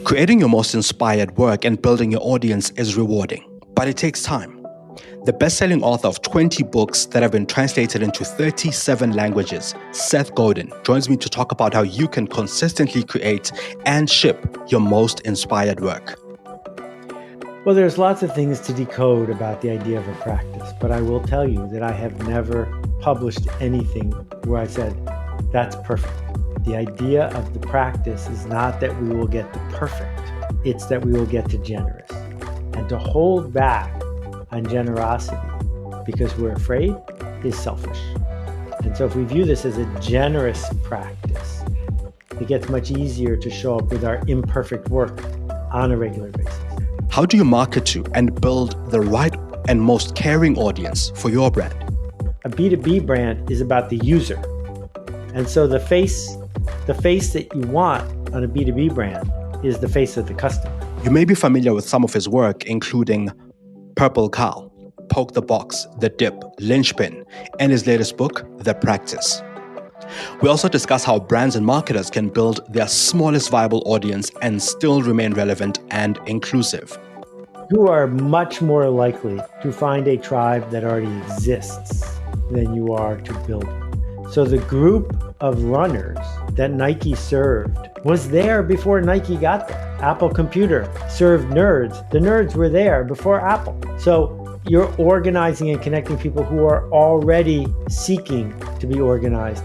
Creating your most inspired work and building your audience is rewarding, but it takes time. The best-selling author of 20 books that have been translated into 37 languages, Seth Godin, joins me to talk about how you can consistently create and ship your most inspired work. Well, there's lots of things to decode about the idea of a practice, but I will tell you that I have never published anything where I said, that's perfect. The idea of the practice is not that we will get to perfect, it's that we will get to generous. And to hold back on generosity because we're afraid is selfish. And so if we view this as a generous practice, it gets much easier to show up with our imperfect work on a regular basis. How do you market to and build the right and most caring audience for your brand? A B2B brand is about the user. And so the face that you want on a B2B brand is the face of the customer. You may be familiar with some of his work, including Purple Cow, Poke the Box, The Dip, Lynchpin, and his latest book, The Practice. We also discuss how brands and marketers can build their smallest viable audience and still remain relevant and inclusive. You are much more likely to find a tribe that already exists than you are to build one. So the group of runners that Nike served was there before Nike got there. Apple Computer served nerds. The nerds were there before Apple. So you're organizing and connecting people who are already seeking to be organized.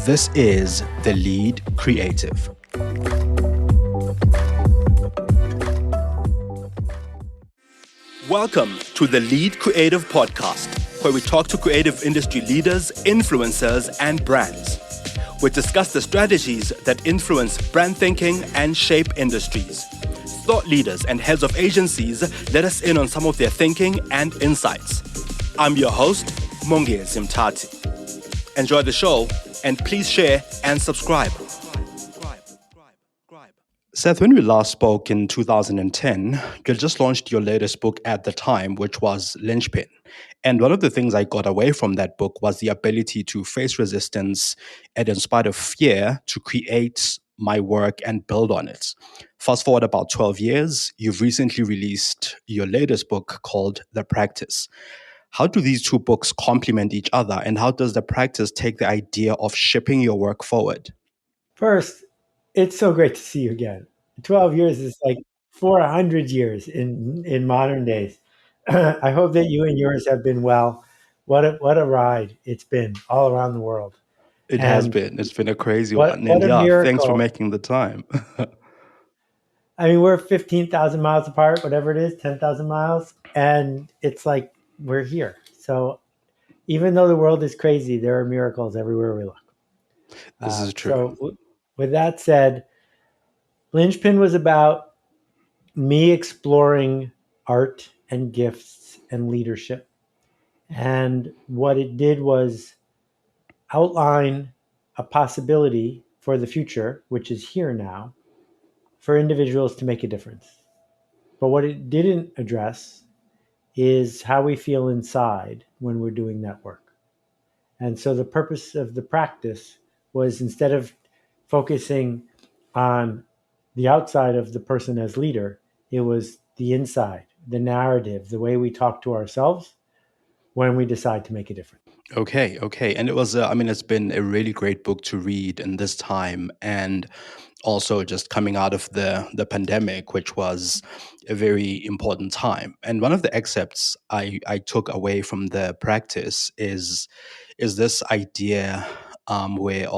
This is The Lead Creative. Welcome to the Lead Creative Podcast, where we talk to creative industry leaders, influencers, and brands. We discuss the strategies that influence brand thinking and shape industries. Thought leaders and heads of agencies let us in on some of their thinking and insights. I'm your host, Mongezi Mtati. Enjoy the show, and please share and subscribe. Seth, when we last spoke in 2010, you just launched your latest book at the time, which was Lynchpin. And one of the things I got away from that book was the ability to face resistance and, in spite of fear, to create my work and build on it. Fast forward about 12 years, you've recently released your latest book called The Practice. How do these two books complement each other, and how does The Practice take the idea of shipping your work forward? First, it's so great to see you again. 12 years is like 400 years in modern days. I hope that you and yours have been well. What a ride it's been all around the world. It has been. It's been a crazy one. And a miracle. Thanks for making the time. I mean, we're 15,000 miles apart, whatever it is, 10,000 miles. And it's like we're here. So even though the world is crazy, there are miracles everywhere we look. This is true. So with that said, Lynchpin was about me exploring art and gifts and leadership. And what it did was outline a possibility for the future, which is here now, for individuals to make a difference. But what it didn't address is how we feel inside when we're doing that work. And so the purpose of the practice was, instead of focusing on the outside of the person as leader, it was the inside, the narrative, the way we talk to ourselves when we decide to make a difference. Okay. And it was, it's been a really great book to read in this time, and also just coming out of the pandemic, which was a very important time. And one of the excerpts I took away from The Practice is this idea where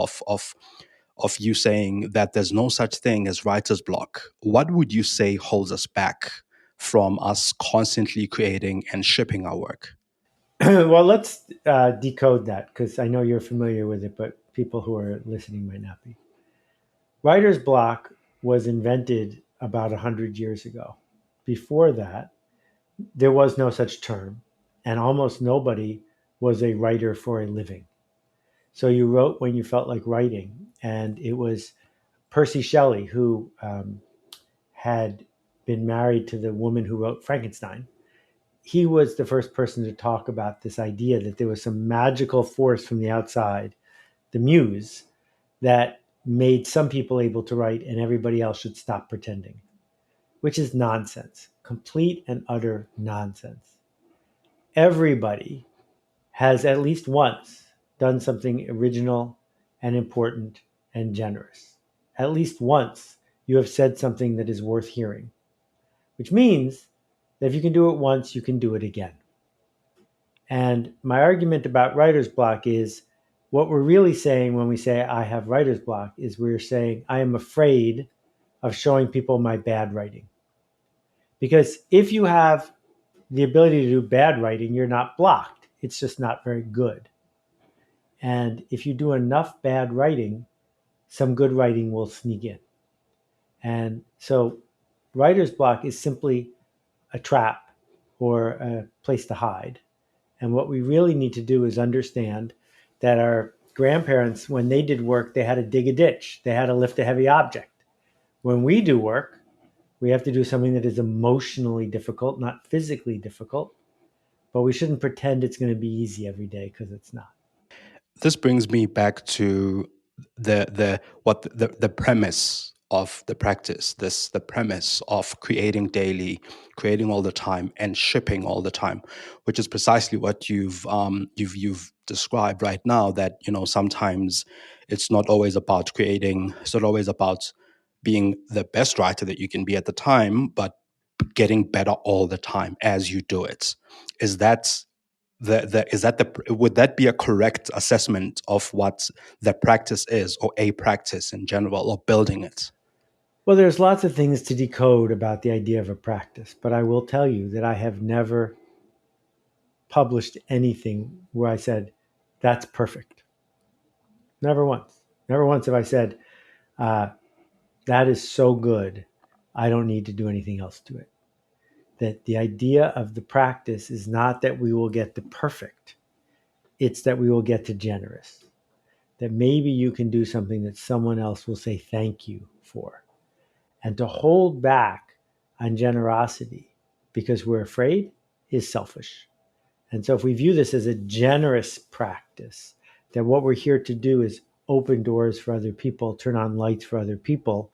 of you saying that there's no such thing as writer's block. What would you say holds us back from us constantly creating and shipping our work? Well, let's decode that, because I know you're familiar with it, but people who are listening might not be. Writer's block was invented about 100 years ago. Before that, there was no such term, and almost nobody was a writer for a living. So you wrote when you felt like writing, and it was Percy Shelley, who had been married to the woman who wrote Frankenstein. He was the first person to talk about this idea that there was some magical force from the outside, the muse, that made some people able to write and everybody else should stop pretending, which is nonsense, complete and utter nonsense. Everybody has at least once done something original and important and generous. At least once you have said something that is worth hearing, which means that if you can do it once, you can do it again. And my argument about writer's block is what we're really saying when we say I have writer's block is we're saying I am afraid of showing people my bad writing. Because if you have the ability to do bad writing, you're not blocked. It's just not very good. And if you do enough bad writing, some good writing will sneak in. And so writer's block is simply a trap or a place to hide. And what we really need to do is understand that our grandparents, when they did work, they had to dig a ditch, they had to lift a heavy object. When we do work, we have to do something that is emotionally difficult, not physically difficult, but we shouldn't pretend it's going to be easy every day because it's not. This brings me back to the premise of the practice, the premise of creating daily, creating all the time, and shipping all the time, which is precisely what you've described right now. That sometimes it's not always about creating, it's not always about being the best writer that you can be at the time, but getting better all the time as you do it. Is that would that be a correct assessment of what the practice is, or a practice in general, or building it? Well, there's lots of things to decode about the idea of a practice, but I will tell you that I have never published anything where I said, that's perfect. Never once. Never once have I said, uh, that is so good, I don't need to do anything else to it. That the idea of the practice is not that we will get to perfect, it's that we will get to generous. That maybe you can do something that someone else will say thank you for. And to hold back on generosity because we're afraid is selfish. And so if we view this as a generous practice, then what we're here to do is open doors for other people, turn on lights for other people,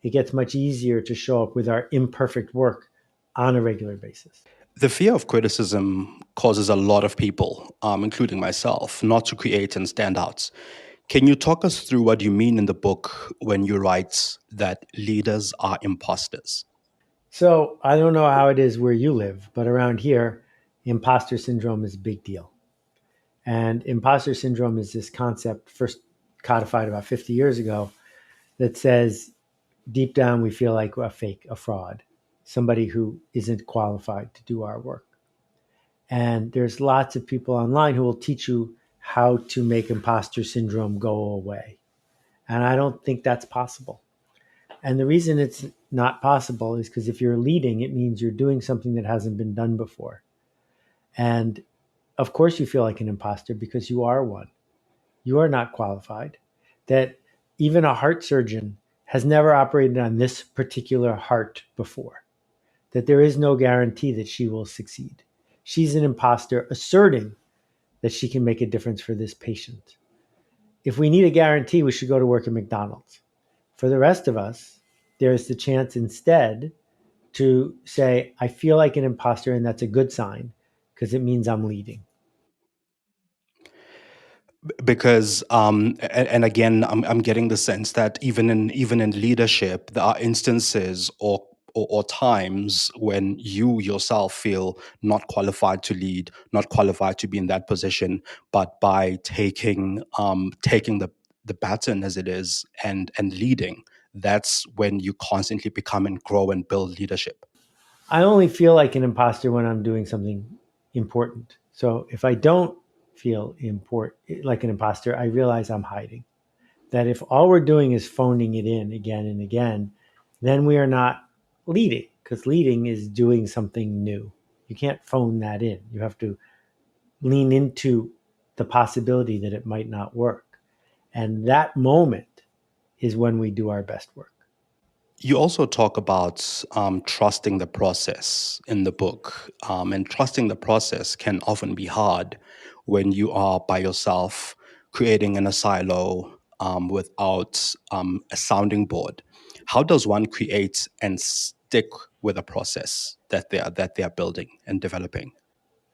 it gets much easier to show up with our imperfect work on a regular basis. The fear of criticism causes a lot of people, including myself, not to create and stand out. Can you talk us through what you mean in the book when you write that leaders are imposters? So I don't know how it is where you live, but around here, imposter syndrome is a big deal. And imposter syndrome is this concept first codified about 50 years ago that says deep down we feel like a fake, a fraud, somebody who isn't qualified to do our work. And there's lots of people online who will teach you how to make imposter syndrome go away. And I don't think that's possible. And the reason it's not possible is because if you're leading, it means you're doing something that hasn't been done before. And of course, you feel like an imposter because you are one. You are not qualified. That even a heart surgeon has never operated on this particular heart before. That there is no guarantee that she will succeed. She's an imposter asserting that she can make a difference for this patient. If we need a guarantee, we should go to work at McDonald's. For the rest of us, there's the chance instead to say, I feel like an imposter, and that's a good sign because it means I'm leading. Because and again, I'm getting the sense that even in leadership there are instances or times when you yourself feel not qualified to lead, not qualified to be in that position, but by taking the baton as it is, and leading, that's when you constantly become and grow and build leadership. I only feel like an imposter when I'm doing something important. So if I don't feel like an imposter, I realize I'm hiding. That if all we're doing is phoning it in again and again, then we are not leading because leading is doing something new. You can't phone that in. You have to lean into the possibility that it might not work. And that moment is when we do our best work. You also talk about trusting the process in the book, and trusting the process can often be hard when you are by yourself, creating in a silo. without a sounding board. How does one create and stick with a process that they are building and developing?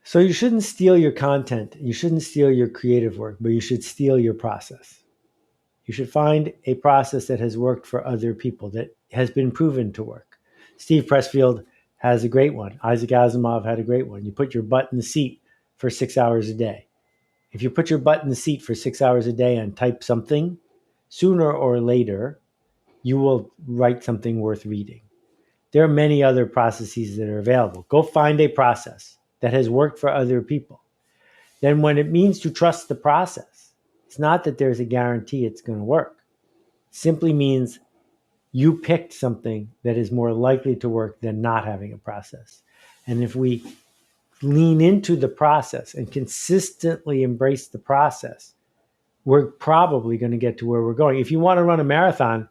So you shouldn't steal your content. You shouldn't steal your creative work, but you should steal your process. You should find a process that has worked for other people, that has been proven to work. Steve Pressfield has a great one. Isaac Asimov had a great one. You put your butt in the seat for 6 hours a day. If you put your butt in the seat for 6 hours a day and type something, sooner or later, you will write something worth reading. There are many other processes that are available. Go find a process that has worked for other people. Then, when it means to trust the process, it's not that there's a guarantee it's going to work. It simply means you picked something that is more likely to work than not having a process. And if we lean into the process and consistently embrace the process, we're probably going to get to where we're going. If you want to run a marathon,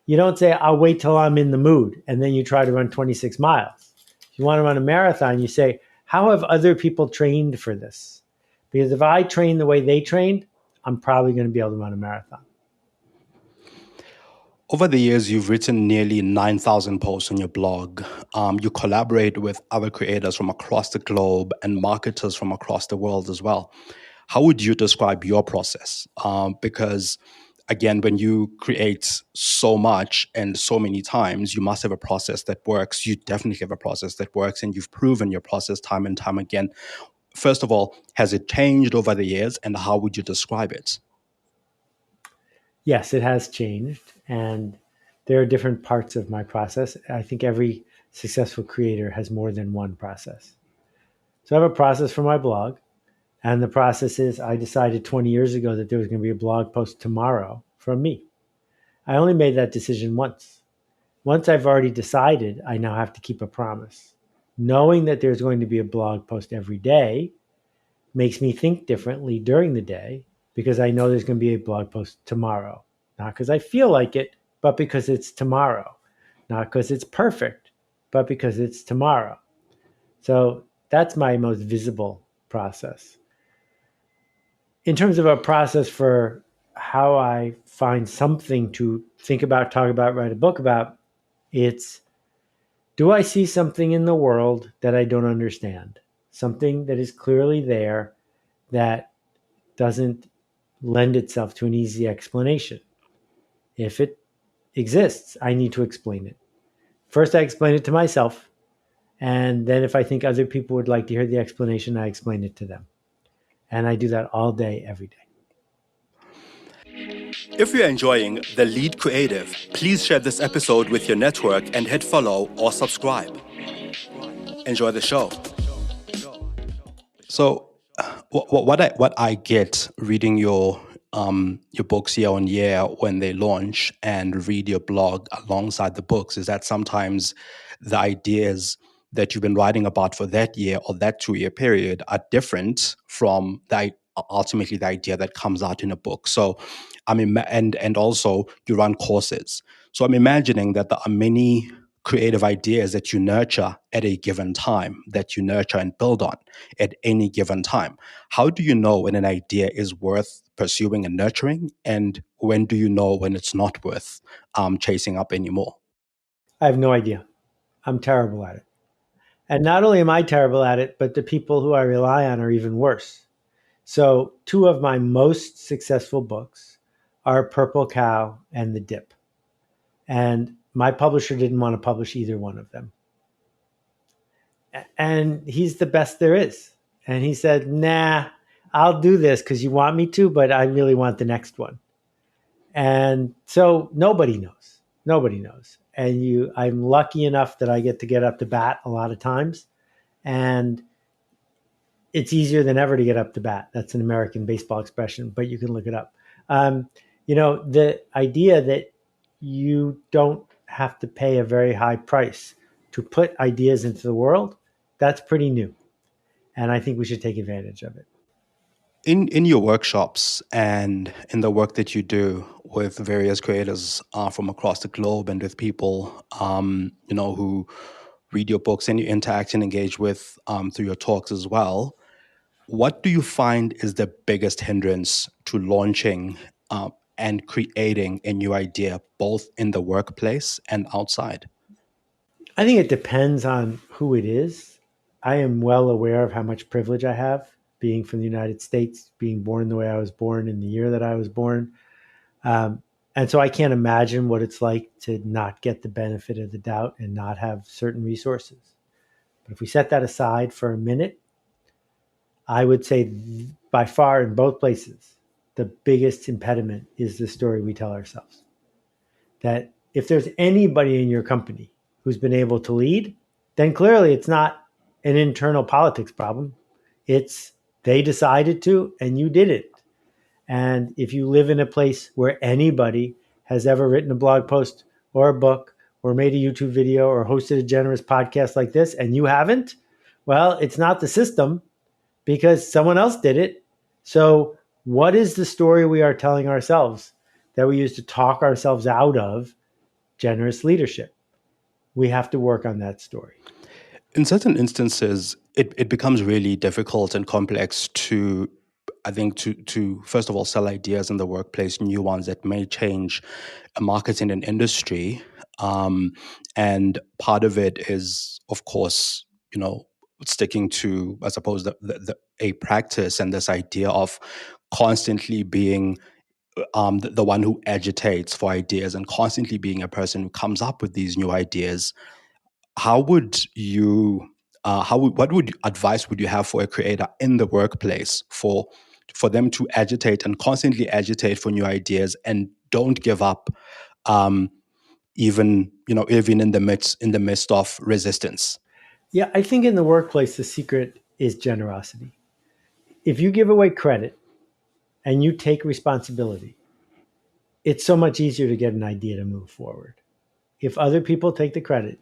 you don't say, I'll wait till I'm in the mood, and then you try to run 26 miles. If you want to run a marathon, you say, how have other people trained for this? Because if I train the way they trained, I'm probably going to be able to run a marathon. Over the years, you've written nearly 9,000 posts on your blog. You collaborate with other creators from across the globe and marketers from across the world as well. How would you describe your process? Because again, when you create so much and so many times, you must have a process that works. You definitely have a process that works, and you've proven your process time and time again. First of all, has it changed over the years, and how would you describe it? Yes, it has changed. And there are different parts of my process. I think every successful creator has more than one process. So I have a process for my blog. And the process is I decided 20 years ago that there was going to be a blog post tomorrow from me. I only made that decision once. Once I've already decided, I now have to keep a promise. Knowing that there's going to be a blog post every day makes me think differently during the day because I know there's going to be a blog post tomorrow. Not because I feel like it, but because it's tomorrow. Not because it's perfect, but because it's tomorrow. So that's my most visible process. In terms of a process for how I find something to think about, talk about, write a book about, it's, do I see something in the world that I don't understand? Something that is clearly there that doesn't lend itself to an easy explanation. If it exists, I need to explain it. First, I explain it to myself. And then, if I think other people would like to hear the explanation, I explain it to them. And I do that all day, every day. If you're enjoying The Lead Creative, please share this episode with your network and hit follow or subscribe. Enjoy the show. So, what I get reading your books year on year when they launch and read your blog alongside the books is that sometimes the ideas that you've been writing about for that year or that 2 year period are different from ultimately the idea that comes out in a book. So, I mean, and also you run courses. So I'm imagining that there are many creative ideas that you nurture at a given time, that you nurture and build on at any given time. How do you know when an idea is worth pursuing and nurturing, and when do you know when it's not worth chasing up anymore? I have no idea. I'm terrible at it. And not only am I terrible at it, but the people who I rely on are even worse. So, two of my most successful books are Purple Cow and The Dip. And my publisher didn't want to publish either one of them. And he's the best there is. And he said, nah, I'll do this because you want me to, but I really want the next one. And so nobody knows. Nobody knows. And I'm lucky enough that I get up to bat a lot of times. And it's easier than ever to get up to bat. That's an American baseball expression, but you can look it up. The idea that you don't have to pay a very high price to put ideas into the world, that's pretty new. And I think we should take advantage of it. In your workshops and in the work that you do with various creators from across the globe and with people who read your books and you interact and engage with through your talks as well, what do you find is the biggest hindrance to launching and creating a new idea, both in the workplace and outside? I think it depends on who it is. I am well aware of how much privilege I have being from the United States, being born the way I was born in the year that I was born. Um, and so I can't imagine what it's like to not get the benefit of the doubt and not have certain resources. But if we set that aside for a minute, I would say by far in both places, the biggest impediment is the story we tell ourselves. That if there's anybody in your company who's been able to lead, then clearly it's not an internal politics problem. It's they decided to and you did it. And if you live in a place where anybody has ever written a blog post or a book or made a YouTube video or hosted a generous podcast like this and you haven't, well, it's not the system because someone else did it. So, what is the story we are telling ourselves that we use to talk ourselves out of generous leadership? We have to work on that story. In certain instances, it becomes really difficult and complex to, I think, to first of all sell ideas in the workplace, new ones that may change a market in an industry. And part of it is, of course, sticking to, I suppose, a practice and this idea of constantly being the one who agitates for ideas and constantly being a person who comes up with these new ideas. How would you what would advice would you have for a creator in the workplace for them to agitate and constantly agitate for new ideas and don't give up, um, even in the midst of resistance? Yeah, I think in the workplace, the secret is generosity. If you give away credit and you take responsibility, it's so much easier to get an idea to move forward. If other people take the credit,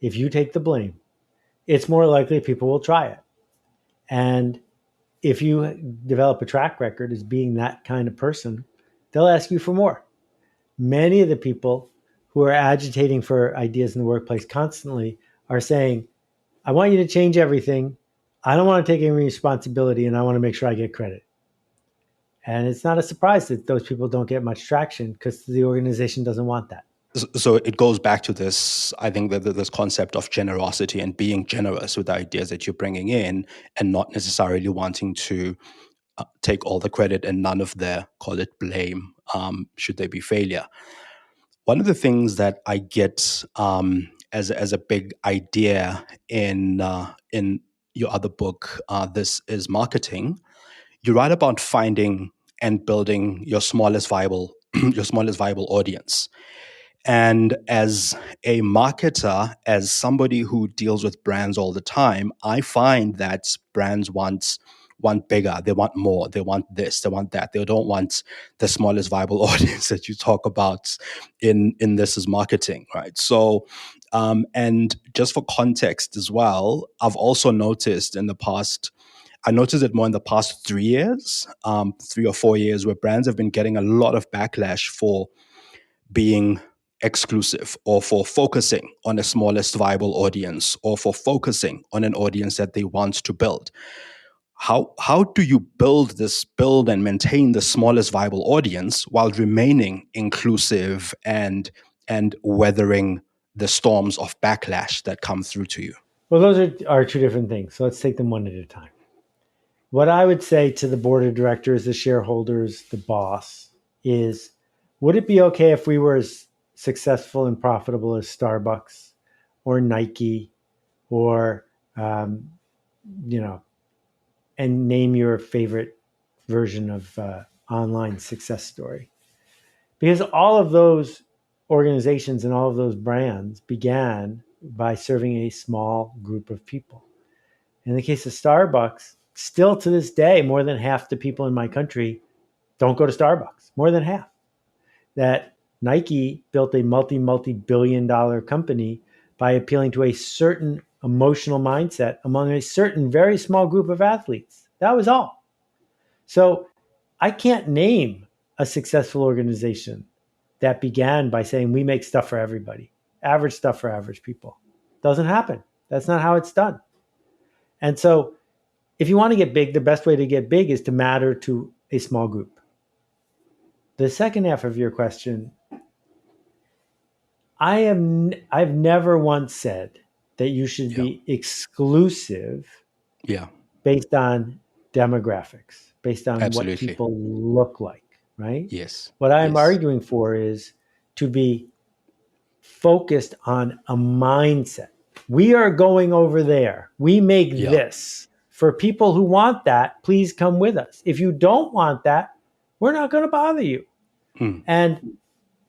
if you take the blame, it's more likely people will try it. And if you develop a track record as being that kind of person, they'll ask you for more. Many of the people who are agitating for ideas in the workplace constantly are saying, I want you to change everything. I don't want to take any responsibility and I want to make sure I get credit. And it's not a surprise that those people don't get much traction because the organization doesn't want that. So it goes back to this, I think, that this concept of generosity and being generous with the ideas that you're bringing in, and not necessarily wanting to take all the credit and none of the, call it, blame, should there be failure. One of the things that I get, as a big idea in your other book, This Is Marketing, you write about finding and building your smallest viable your smallest viable audience. And as a marketer, as somebody who deals with brands all the time, I find that brands want bigger, they want more, they want this, they want that. They don't want the smallest viable audience that you talk about in This Is Marketing, right? So, and just for context as well, I've also noticed in the past. I noticed it more in the past 3 years, 3 or 4 years, where brands have been getting a lot of backlash for being exclusive, or for focusing on a smallest viable audience, or for focusing on an audience that they want to build. How do you build and maintain the smallest viable audience while remaining inclusive and weathering the storms of backlash that come through to you? Well, those are two different things. So let's take them one at a time. What I would say to the board of directors, the shareholders, the boss is, would it be okay if we were as successful and profitable as Starbucks or Nike or, um, you know, and name your favorite version of online success story? Because all of those organizations and all of those brands began by serving a small group of people. In the case of Starbucks, still to this day, more than half the people in my country don't go to Starbucks. More than half. That Nike built a multi-billion dollar company by appealing to a certain emotional mindset among a certain very small group of athletes. That was all. So I can't name a successful organization that began by saying we make stuff for everybody, average stuff for average people. Doesn't happen. That's not how it's done. And so if you want to get big, the best way to get big is to matter to a small group. the second half of your question, I've never once said that you should Yeah, be exclusive yeah, based on demographics, based on what absolutely. people look like, right? Yes, What I'm yes, arguing for is to be focused on a mindset. We are going over there. We make yeah. this. For people who want that, please come with us. If you don't want that, we're not going to bother you. Mm, And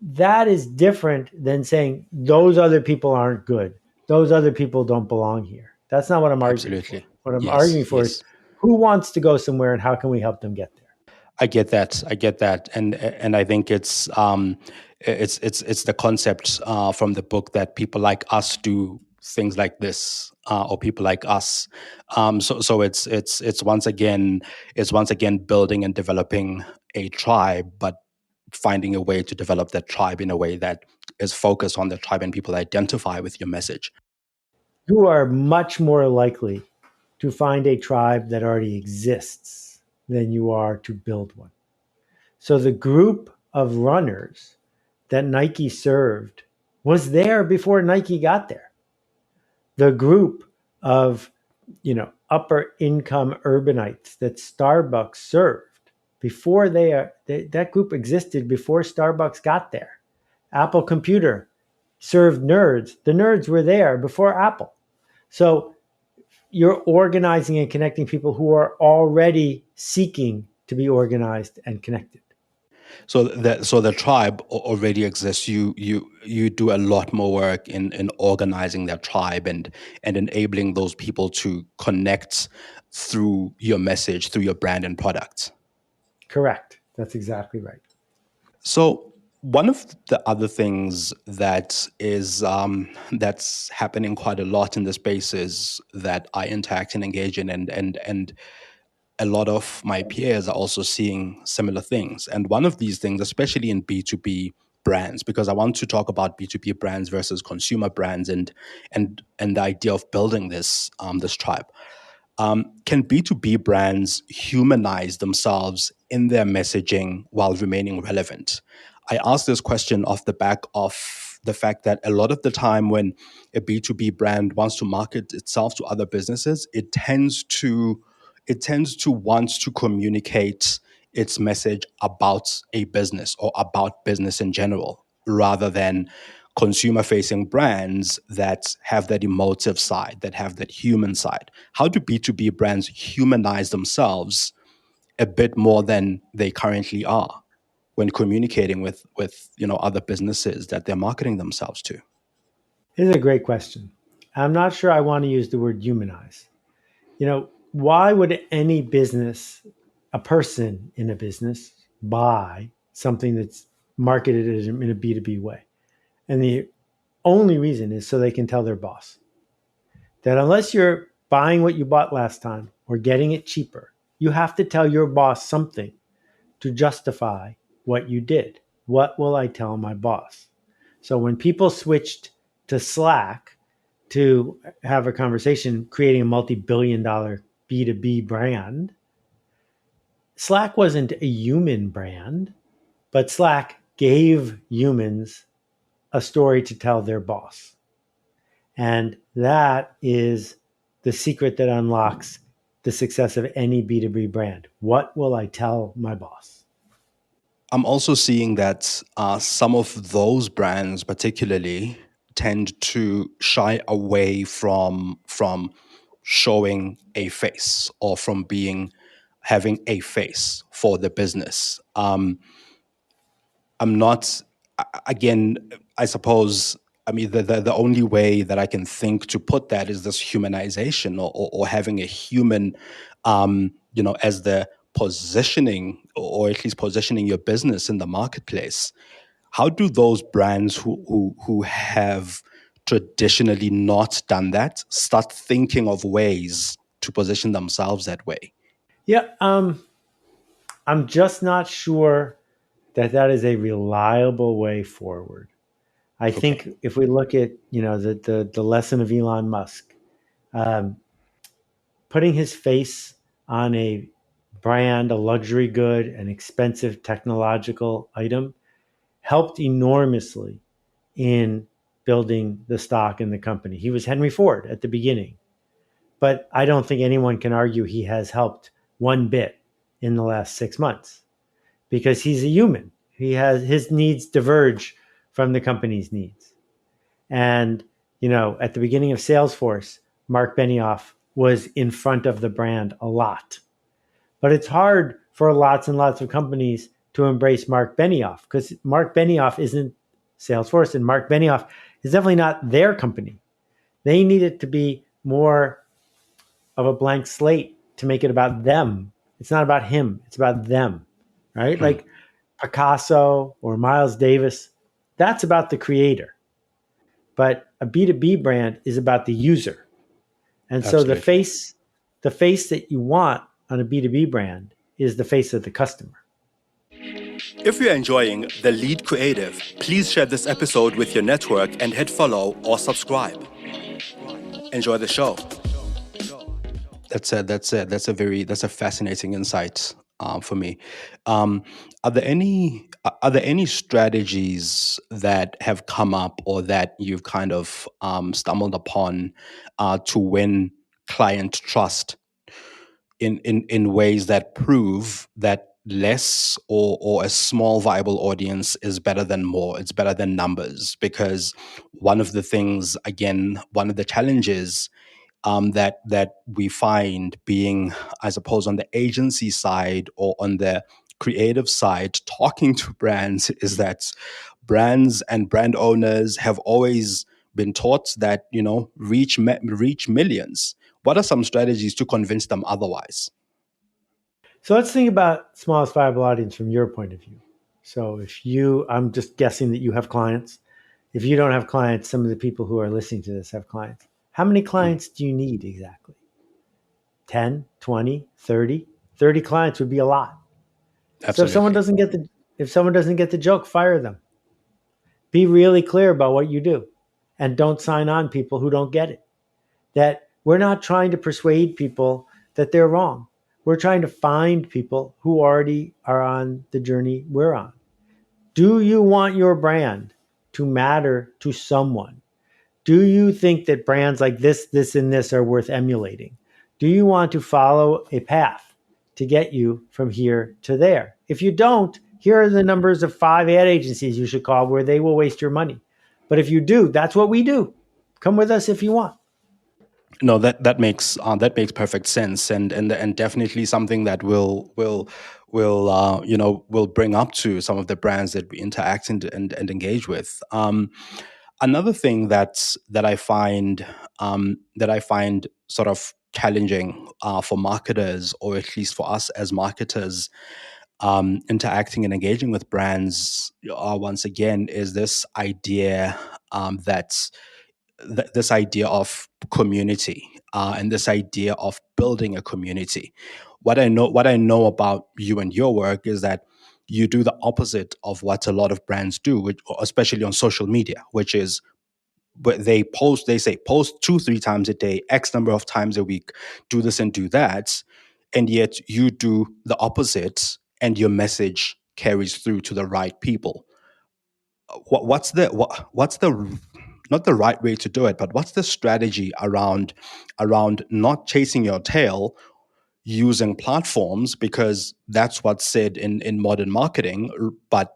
that is different than saying those other people aren't good. Those other people don't belong here. That's not what I'm arguing for. absolutely. What I'm Yes, arguing for is yes. who wants to go somewhere and how can we help them get there? I get that. I get that, and I think it's the concept from the book that people like us do things like this, or people like us. So it's once again building and developing a tribe, but finding a way to develop that tribe in a way that is focused on the tribe and people identify with your message. You are much more likely to find a tribe that already exists than you are to build one. So the group of runners that Nike served was there before Nike got there. The group of, upper income urbanites that Starbucks served before that group existed before Starbucks got there. Apple Computer served nerds. The nerds were there before Apple. So you're organizing and connecting people who are already seeking to be organized and connected. So the tribe already exists. You do a lot more work in organizing that tribe and enabling those people to connect through your message, through your brand and products. Correct. That's exactly right. So one of the other things that is that's happening quite a lot in the spaces that I interact and engage in, and a lot of my peers are also seeing similar things. And one of these things, especially in B2B brands, because I want to talk about B2B brands versus consumer brands, and the idea of building this tribe. Can B2B brands humanize themselves in their messaging while remaining relevant? I ask this question off the back of the fact that a lot of the time when a B2B brand wants to market itself to other businesses, it tends to want to communicate its message about a business or about business in general, rather than consumer facing brands that have that emotive side, that have that human side. How do B2B brands humanize themselves a bit more than they currently are when communicating with other businesses that they're marketing themselves to? This is a great question. I'm not sure I want to use the word humanize. Why would any business, a person in a business, buy something that's marketed as in a B2B way? And the only reason is so they can tell their boss that unless you're buying what you bought last time or getting it cheaper, you have to tell your boss something to justify what you did. What will I tell my boss? So when people switched to Slack to have a conversation, creating a multi-billion-dollar B2B brand, Slack wasn't a human brand, but Slack gave humans a story to tell their boss. And that is the secret that unlocks the success of any B2B brand. What will I tell my boss? I'm also seeing that some of those brands, particularly, tend to shy away from showing a face or from being having a face for the business. I'm not again. I suppose. I mean, the only way that I can think to put that is this humanization, or having a human, as the positioning, or at least positioning your business in the marketplace. How do those brands who have traditionally not done that start thinking of ways to position themselves that way? Yeah, I'm just not sure that is a reliable way forward. I Okay. think if we look at the lesson of Elon Musk, um, putting his face on a brand, a luxury good, an expensive technological item, helped enormously in building the stock in the company. He was Henry Ford at the beginning, but I don't think anyone can argue he has helped one bit in the last 6 months because he's a human. He has his needs diverge from the company's needs. And, at the beginning of Salesforce, Mark Benioff was in front of the brand a lot. But it's hard for lots and lots of companies to embrace Mark Benioff because Mark Benioff isn't Salesforce and Mark Benioff is definitely not their company. They need it to be more of a blank slate to make it about them. It's not about him, it's about them, right? Hmm. Like Picasso or Miles Davis, that's about the creator. But a B2B brand is about the user. And so the Absolutely. face the face that you want on a B2B brand is the face of the customer. If you're enjoying The Lead Creative, please share this episode with your network and hit follow or subscribe. Enjoy the show. That's a fascinating insight for me. Um, are there any strategies that have come up or that you've kind of stumbled upon to win client trust in ways that prove that less or a small viable audience is better than more, it's better than numbers? Because one of the challenges that we find being, I suppose, on the agency side or on the creative side, talking to brands, is that brands and brand owners have always been taught that reach millions. What are some strategies to convince them otherwise? So let's think about smallest viable audience from your point of view. So I'm just guessing that you have clients. If you don't have clients, some of the people who are listening to this have clients. How many Mm, clients do you need exactly? 10, 20, 30? 30 clients would be a lot. So absolutely. if someone doesn't get the joke, fire them. Be really clear about what you do and don't sign on people who don't get it. That we're not trying to persuade people that they're wrong. We're trying to find people who already are on the journey we're on. Do you want your brand to matter to someone? Do you think that brands like this, and this are worth emulating? Do you want to follow a path to get you from here to there? If you don't, here are the numbers of 5 ad agencies you should call where they will waste your money. But if you do, that's what we do. Come with us if you want. No, that makes perfect sense, and definitely something that will bring up to some of the brands that we interact and engage with. Another thing that I find sort of challenging for marketers, or at least for us as marketers, interacting and engaging with brands, once again, is this idea of community, and this idea of building a community. What I know about you and your work is that you do the opposite of what a lot of brands do, especially on social media, which is, but they say post 2 3 times a day, x number of times a week, do this and do that, and yet you do the opposite, and your message carries through to the right people. What's the not the right way to do it, but what's the strategy around not chasing your tail, using platforms, because that's what's said in modern marketing, but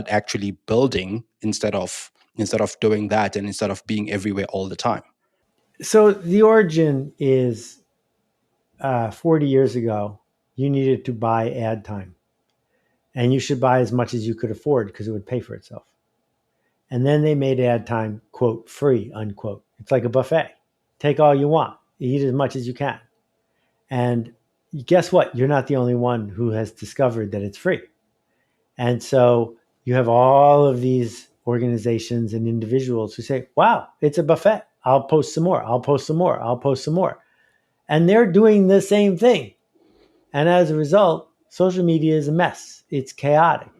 actually building instead of doing that, and instead of being everywhere all the time? So the origin is 40 years ago, you needed to buy ad time. And you should buy as much as you could afford because it would pay for itself. And then they made ad time, quote, free, unquote. It's like a buffet. Take all you want, eat as much as you can. And guess what? You're not the only one who has discovered that it's free. And so you have all of these organizations and individuals who say, wow, it's a buffet. I'll post some more. I'll post some more. I'll post some more. And they're doing the same thing. And as a result, social media is a mess. It's chaotic.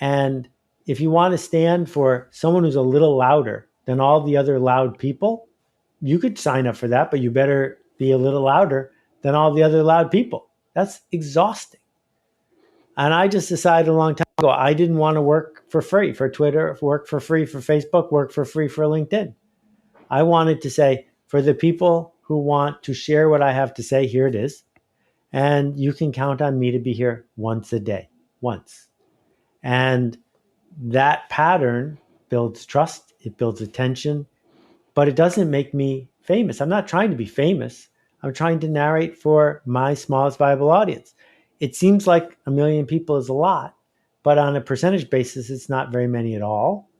And if you want to stand for someone who's a little louder than all the other loud people, you could sign up for that, but you better be a little louder than all the other loud people. That's exhausting. And I just decided a long time ago I didn't want to work for free for Twitter, work for free for Facebook, work for free for LinkedIn. I wanted to say, for the people who want to share what I have to say, here it is. And you can count on me to be here once a day, once. And that pattern builds trust, it builds attention, but it doesn't make me famous. I'm not trying to be famous. I'm trying to narrate for my smallest viable audience. It seems like a million people is a lot, but on a percentage basis, it's not very many at all,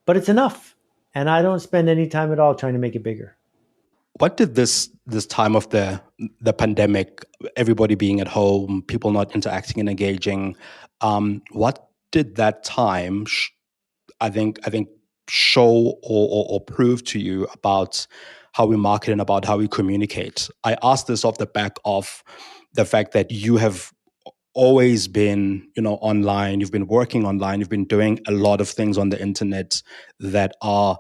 but it's enough. And I don't spend any time at all trying to make it bigger. What did this time of the pandemic, everybody being at home, people not interacting and engaging, what did that time I think show or prove to you about how we market and about how we communicate? I asked this off the back of the fact that you have always been, online. You've been working online. You've been doing a lot of things on the internet that are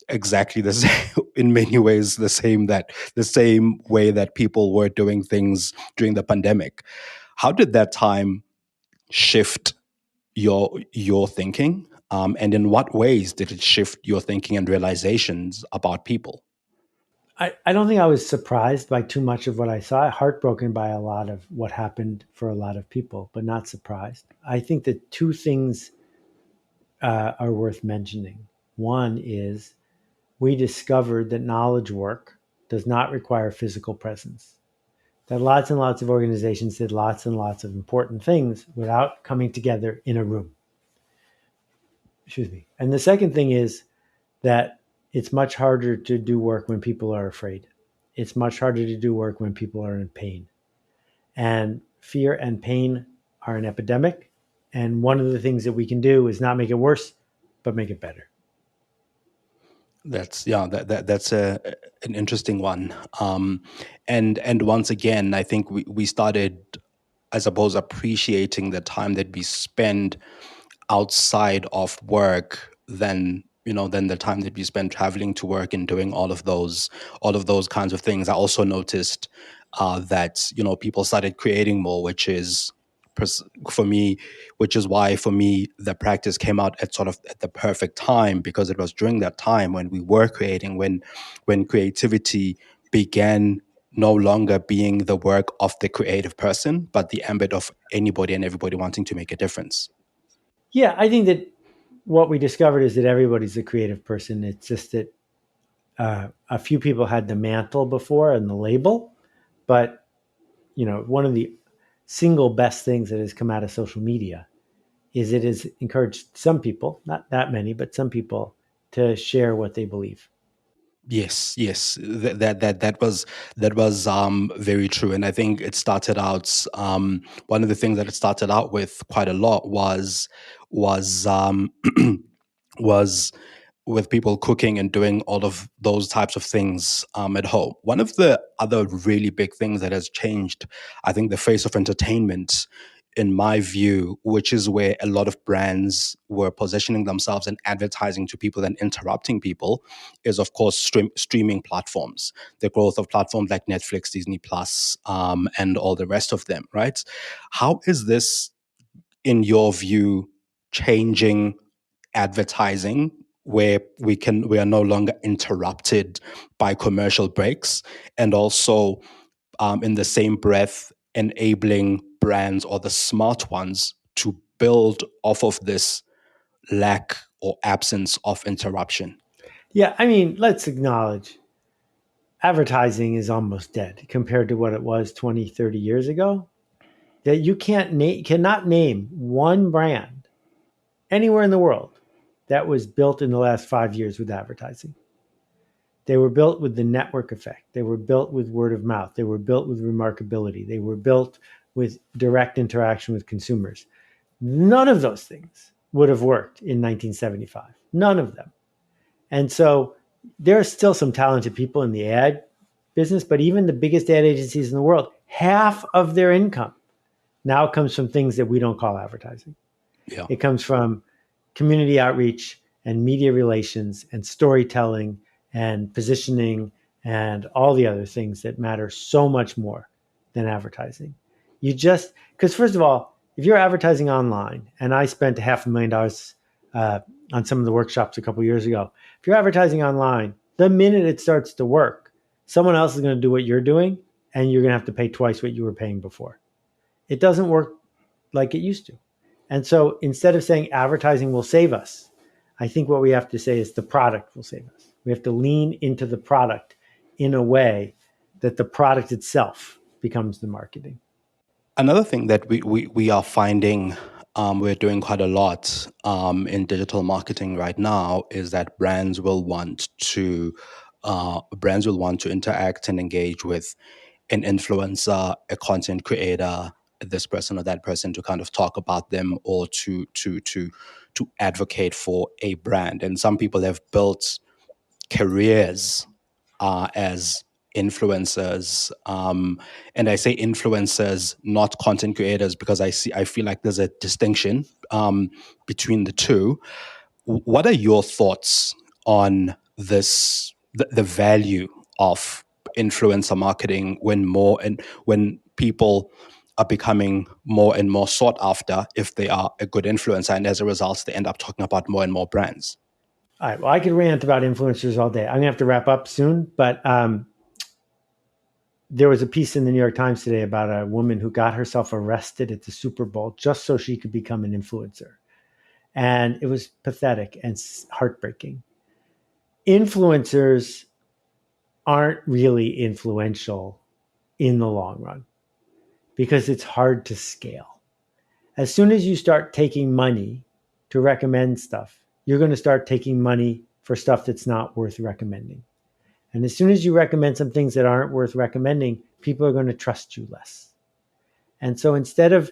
exactly the same, in many ways the same way that people were doing things during the pandemic. How did that time shift your thinking, and in what ways did it shift your thinking and realizations about people? I don't think I was surprised by too much of what I saw, heartbroken by a lot of what happened for a lot of people, but not surprised. I think that two things are worth mentioning. One is we discovered that knowledge work does not require physical presence, that lots and lots of organizations did lots and lots of important things without coming together in a room. Excuse me. And the second thing is that it's much harder to do work when people are afraid. It's much harder to do work when people are in pain. And fear and pain are an epidemic. And one of the things that we can do is not make it worse, but make it better. That's an interesting one. And once again, I think we started, I suppose, appreciating the time that we spend outside of work than the time that we spend traveling to work and doing all of those kinds of things. I also noticed that people started creating more, for me, which is why for me the practice came out at sort of at the perfect time, because it was during that time when we were creating, when creativity began no longer being the work of the creative person, but the ambit of anybody and everybody wanting to make a difference. Yeah, I think that what we discovered is that everybody's a creative person. It's just that a few people had the mantle before and the label, but one of the single best things that has come out of social media is it has encouraged some people, not that many, but some people to share what they believe. Yes, yes, that was very true, and I think it started out. One of the things that it started out with quite a lot was was with people cooking and doing all of those types of things at home. One of the other really big things that has changed, I think, the face of entertainment, in my view, which is where a lot of brands were positioning themselves and advertising to people and interrupting people, is of course streaming platforms. The growth of platforms like Netflix, Disney Plus, and all the rest of them. Right? How is this, in your view, changing advertising, where we are no longer interrupted by commercial breaks, and also, in the same breath, enabling brands, or the smart ones, to build off of this lack or absence of interruption? Yeah, I mean, let's acknowledge advertising is almost dead compared to what it was 20, 30 years ago. That you cannot name one brand anywhere in the world that was built in the last 5 years with advertising. They were built with the network effect. They were built with word of mouth. They were built with remarkability. They were built with direct interaction with consumers. None of those things would have worked in 1975. None of them. And so there are still some talented people in the ad business, but even the biggest ad agencies in the world, half of their income now comes from things that we don't call advertising. Yeah. It comes from community outreach and media relations and storytelling and positioning and all the other things that matter so much more than advertising. Because first of all, if you're advertising online, and I spent $500,000 on some of the workshops a couple of years ago, if you're advertising online, the minute it starts to work, someone else is going to do what you're doing, and you're going to have to pay twice what you were paying before. It doesn't work like it used to. And so instead of saying advertising will save us, I think what we have to say is the product will save us. We have to lean into the product in a way that the product itself becomes the marketing. Another thing that we are finding, we're doing quite a lot in digital marketing right now, is that brands will want to interact and engage with an influencer, a content creator, this person or that person, to kind of talk about them or to advocate for a brand. And some people have built careers as influencers, and I say influencers, not content creators, because I feel like there's a distinction between the two. What are your thoughts on this, the value of influencer marketing when people are becoming more and more sought after if they are a good influencer, and as a result they end up talking about more and more brands? All right. Well, I could rant about influencers all day. I'm going to have to wrap up soon, but there was a piece in the New York Times today about a woman who got herself arrested at the Super Bowl just so she could become an influencer. And it was pathetic and heartbreaking. Influencers aren't really influential in the long run because it's hard to scale. As soon as you start taking money to recommend stuff, you're going to start taking money for stuff that's not worth recommending. And as soon as you recommend some things that aren't worth recommending, people are going to trust you less. And so instead of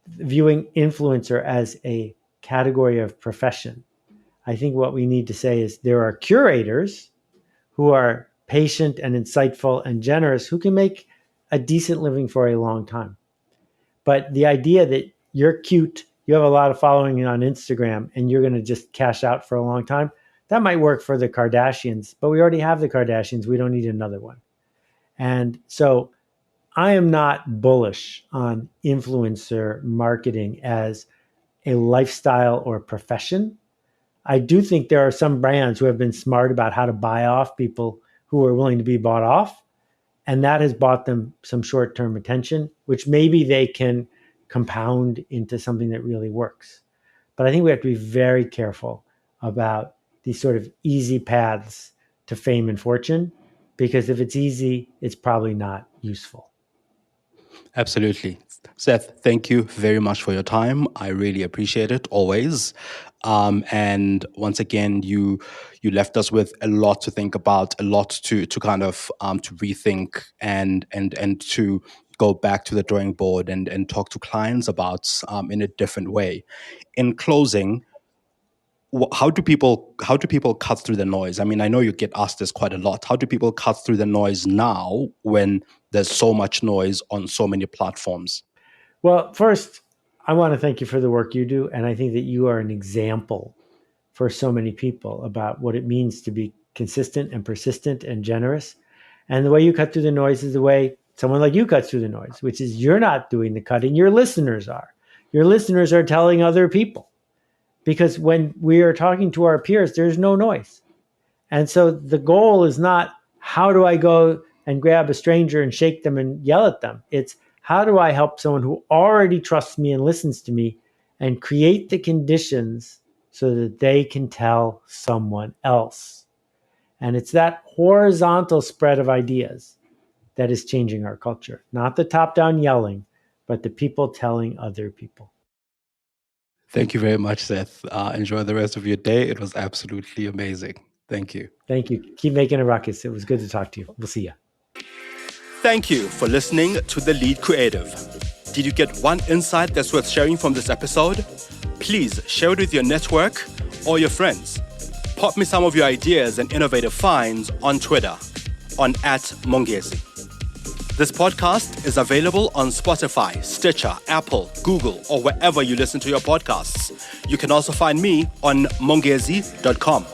viewing influencer as a category of profession, I think what we need to say is there are curators who are patient and insightful and generous who can make a decent living for a long time. But the idea that you're cute, you have a lot of following on Instagram, and you're going to just cash out for a long time, that might work for the Kardashians, but we already have the Kardashians. We don't need another one. And so I am not bullish on influencer marketing as a lifestyle or profession. I do think there are some brands who have been smart about how to buy off people who are willing to be bought off. And that has bought them some short-term attention, which maybe they can compound into something that really works. But I think we have to be very careful about these sort of easy paths to fame and fortune, because if it's easy, it's probably not useful. Absolutely. Seth, thank you very much for your time. I really appreciate it always. And once again, you left us with a lot to think about, a lot to kind of to rethink and to go back to the drawing board and talk to clients about in a different way. In closing, how do people cut through the noise? I mean, I know you get asked this quite a lot. How do people cut through the noise now when there's so much noise on so many platforms? Well, first, I want to thank you for the work you do. And I think that you are an example for so many people about what it means to be consistent and persistent and generous. And the way you cut through the noise is the way someone like you cuts through the noise, which is you're not doing the cutting, your listeners are. Your listeners are telling other people. Because when we are talking to our peers, there's no noise. And so the goal is not how do I go and grab a stranger and shake them and yell at them. It's how do I help someone who already trusts me and listens to me and create the conditions so that they can tell someone else. And it's that horizontal spread of ideas that is changing our culture. Not the top-down yelling, but the people telling other people. Thank you very much, Seth. Enjoy the rest of your day. It was absolutely amazing. Thank you. Thank you. Keep making a ruckus. It was good to talk to you. We'll see you. Thank you for listening to The Lead Creative. Did you get one insight that's worth sharing from this episode? Please share it with your network or your friends. Pop me some of your ideas and innovative finds on Twitter on @Mongezi. This podcast is available on Spotify, Stitcher, Apple, Google, or wherever you listen to your podcasts. You can also find me on mongezi.com.